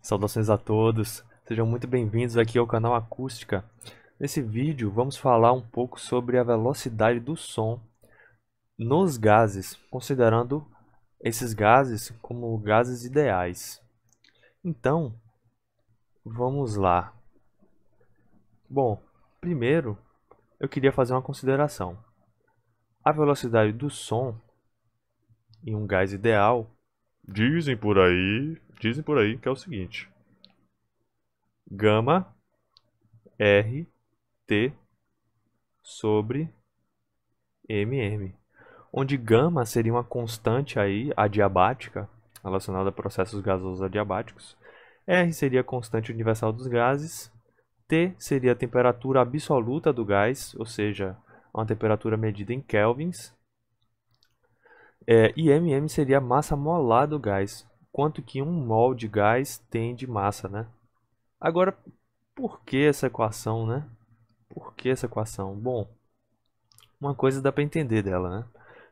Saudações a todos, sejam muito bem-vindos aqui ao canal Acústica. Nesse vídeo vamos falar um pouco sobre a velocidade do som nos gases, considerando esses gases como gases ideais. Então, vamos lá. Bom, primeiro eu queria fazer uma consideração. A velocidade do som em um gás ideal, dizem por aí que é o seguinte: gama R T sobre mm, onde gama seria uma constante aí adiabática relacionada a processos gasosos adiabáticos, R seria a constante universal dos gases, T seria a temperatura absoluta do gás, ou seja, uma temperatura medida em kelvins, e mm seria a massa molar do gás, quanto que 1 mol de gás tem de massa, né? Agora, por que essa equação, né? Por que essa equação? Bom, uma coisa dá para entender dela, né?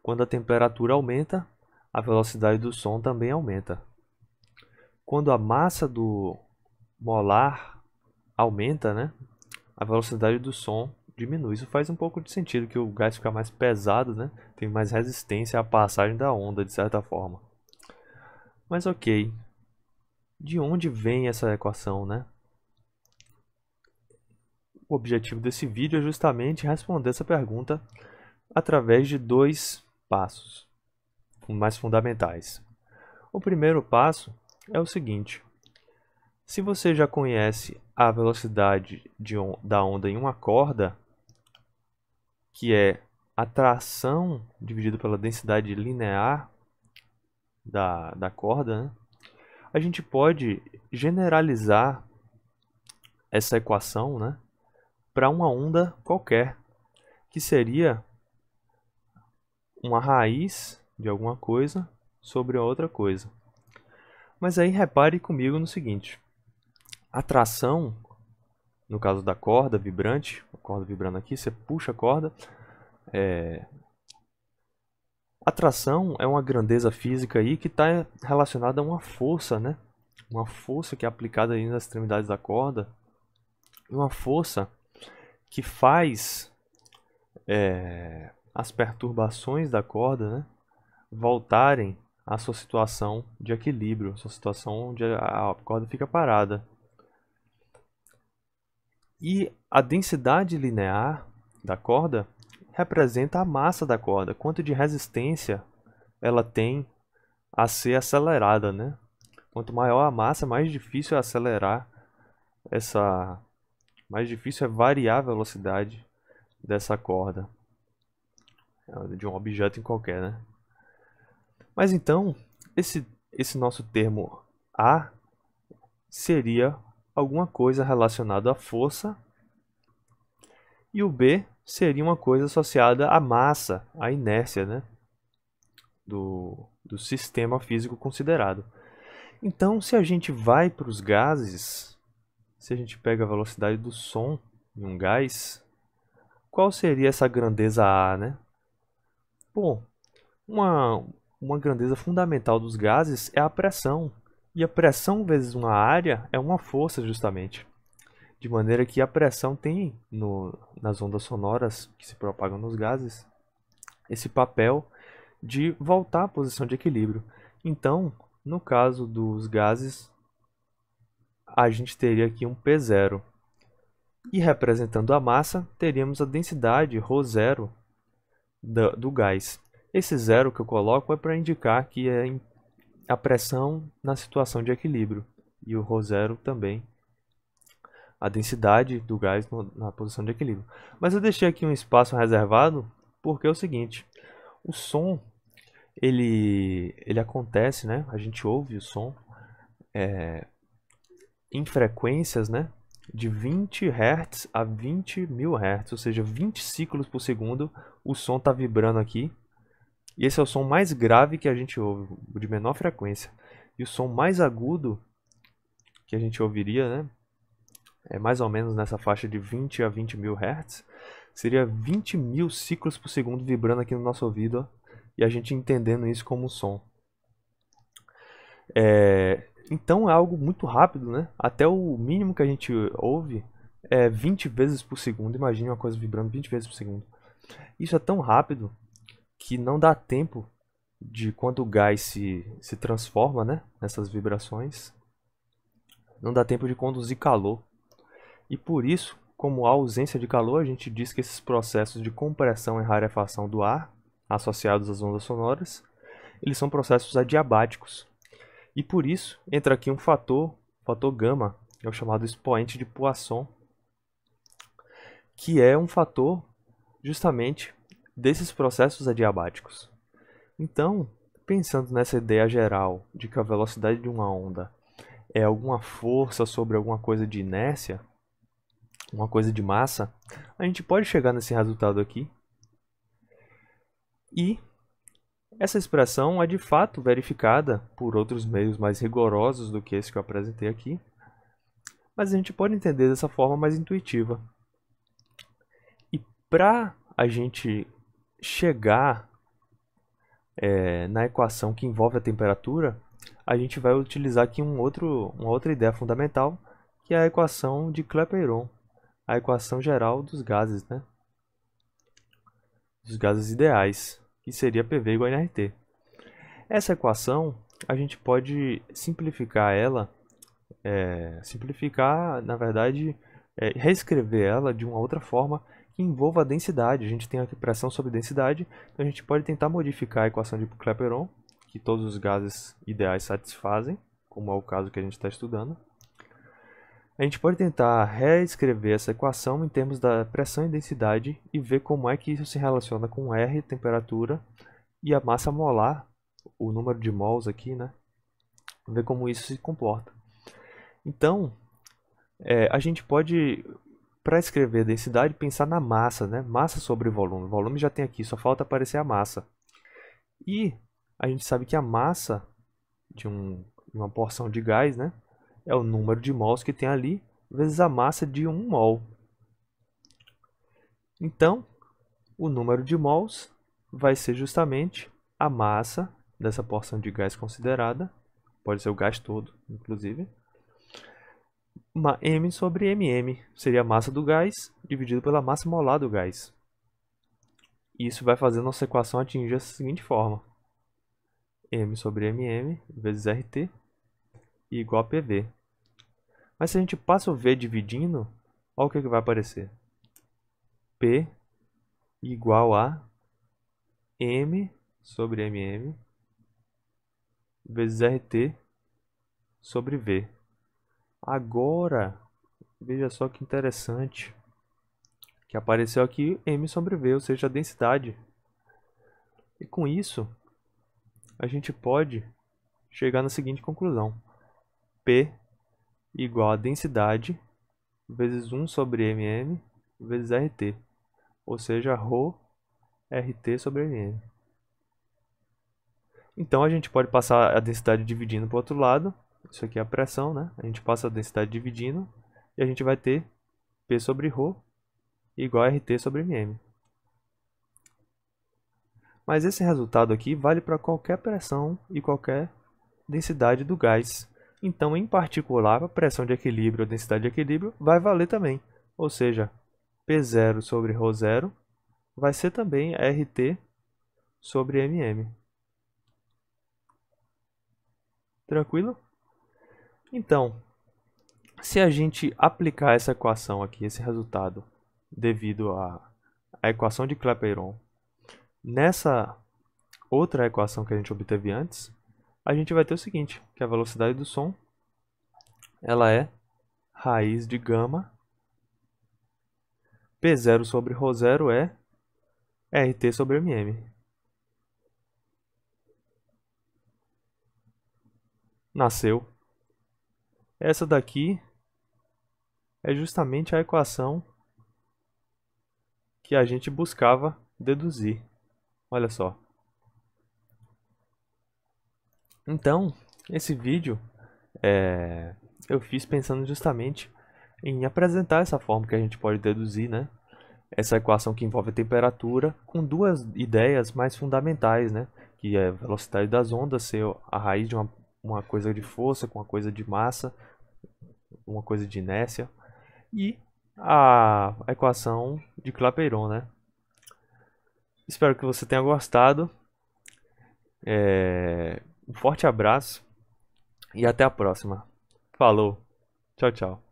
Quando a temperatura aumenta, a velocidade do som também aumenta. Quando a massa do molar aumenta, né? A velocidade do som diminui. Isso faz um pouco de sentido, que o gás fica mais pesado, né? Tem mais resistência à passagem da onda, de certa forma. Mas ok, de onde vem essa equação, né? O objetivo desse vídeo é justamente responder essa pergunta através de dois passos mais fundamentais. O primeiro passo é o seguinte: se você já conhece a velocidade da onda em uma corda, que é a tração dividido pela densidade linear da corda, né? A gente pode generalizar essa equação, né, para uma onda qualquer, que seria uma raiz de alguma coisa sobre a outra coisa. Mas aí repare comigo no seguinte: a tração, no caso da corda vibrante, a corda vibrando aqui, você puxa a corda. A tração é uma grandeza física aí que está relacionada a uma força, né? Uma força que é aplicada aí nas extremidades da corda, uma força que faz as perturbações da corda, né, voltarem à sua situação de equilíbrio, sua situação onde a corda fica parada. E a densidade linear da corda representa a massa da corda, quanto de resistência ela tem a ser acelerada, né? Quanto maior a massa, mais difícil é acelerar mais difícil é variar a velocidade dessa corda, de um objeto em qualquer, né? Mas então, esse nosso termo A seria alguma coisa relacionada à força, e o B seria uma coisa associada à massa, à inércia, né, do sistema físico considerado. Então, se a gente vai para os gases, se a gente pega a velocidade do som em um gás, qual seria essa grandeza A, né? Bom, uma grandeza fundamental dos gases é a pressão. E a pressão vezes uma área é uma força, justamente. De maneira que a pressão tem, nas ondas sonoras que se propagam nos gases, esse papel de voltar à posição de equilíbrio. Então, no caso dos gases, a gente teria aqui um P0. E representando a massa, teríamos a densidade ρ0 do gás. Esse zero que eu coloco é para indicar que é a pressão na situação de equilíbrio. E o ρ0 também, a densidade do gás na posição de equilíbrio. Mas eu deixei aqui um espaço reservado porque é o seguinte: o som ele acontece, né? A gente ouve o som em frequências, né, de 20 Hz a 20.000 Hz, ou seja, 20 ciclos por segundo o som está vibrando aqui. E esse é o som mais grave que a gente ouve, o de menor frequência. E o som mais agudo que a gente ouviria, né, é mais ou menos nessa faixa de 20 a 20.000 Hz, seria 20.000 ciclos por segundo vibrando aqui no nosso ouvido, ó, e a gente entendendo isso como som. Então é algo muito rápido, né? Até o mínimo que a gente ouve é 20 vezes por segundo. Imagine uma coisa vibrando 20 vezes por segundo. Isso é tão rápido que não dá tempo de quando o gás se transforma, né, nessas vibrações, não dá tempo de conduzir calor. E por isso, como há ausência de calor, a gente diz que esses processos de compressão e rarefação do ar, associados às ondas sonoras, eles são processos adiabáticos. E por isso, entra aqui um fator gama, é o chamado expoente de Poisson, que é um fator justamente desses processos adiabáticos. Então, pensando nessa ideia geral de que a velocidade de uma onda é alguma força sobre alguma coisa de inércia, uma coisa de massa, a gente pode chegar nesse resultado aqui. E essa expressão é de fato verificada por outros meios mais rigorosos do que esse que eu apresentei aqui, mas a gente pode entender dessa forma mais intuitiva. E para a gente chegar na equação que envolve a temperatura, a gente vai utilizar aqui uma outra ideia fundamental, que é a equação de Clapeyron, a equação geral dos gases, né? Dos gases ideais, que seria PV igual a nRT. Essa equação, a gente pode simplificar ela, na verdade, reescrever ela de uma outra forma que envolva a densidade. A gente tem aqui pressão sobre densidade, então a gente pode tentar modificar a equação de Clapeyron, que todos os gases ideais satisfazem, como é o caso que a gente está estudando. A gente pode tentar reescrever essa equação em termos da pressão e densidade e ver como é que isso se relaciona com R, temperatura, e a massa molar, o número de mols aqui, né? Ver como isso se comporta. Então, a gente pode, para escrever a densidade, pensar na massa, né? Massa sobre volume. O volume já tem aqui, só falta aparecer a massa. E a gente sabe que a massa de uma porção de gás, né, é o número de mols que tem ali, vezes a massa de 1 mol. Então, o número de mols vai ser justamente a massa dessa porção de gás considerada, pode ser o gás todo, inclusive, M sobre MM, seria a massa do gás dividido pela massa molar do gás. Isso vai fazer a nossa equação atingir a seguinte forma: M sobre MM vezes RT igual a PV. Mas se a gente passa o V dividindo, olha o que vai aparecer. P igual a M sobre MM vezes RT sobre V. Agora, veja só que interessante, que apareceu aqui M sobre V, ou seja, a densidade. E com isso, a gente pode chegar na seguinte conclusão: P igual a densidade vezes 1 sobre MM vezes RT, ou seja, ρ RT sobre MM. Então a gente pode passar a densidade dividindo para o outro lado. Isso aqui é a pressão, né? A gente passa a densidade dividindo e a gente vai ter P sobre ρ igual a RT sobre MM. Mas esse resultado aqui vale para qualquer pressão e qualquer densidade do gás. Então, em particular, a pressão de equilíbrio ou densidade de equilíbrio vai valer também. Ou seja, P0 sobre ρ0 vai ser também RT sobre MM. Tranquilo? Então, se a gente aplicar essa equação aqui, esse resultado, devido à equação de Clapeyron, nessa outra equação que a gente obteve antes, a gente vai ter o seguinte, que a velocidade do som ela é raiz de gama, P0 sobre ρ0 é RT sobre MM. Nasceu. Essa daqui é justamente a equação que a gente buscava deduzir. Olha só. Então, esse vídeo eu fiz pensando justamente em apresentar essa forma que a gente pode deduzir, né? Essa equação que envolve a temperatura com duas ideias mais fundamentais, né? Que é a velocidade das ondas ser a raiz de uma uma coisa de força com uma coisa de massa, uma coisa de inércia e a equação de Clapeyron, né? Espero que você tenha gostado. Um forte abraço e até a próxima. Falou. Tchau, tchau.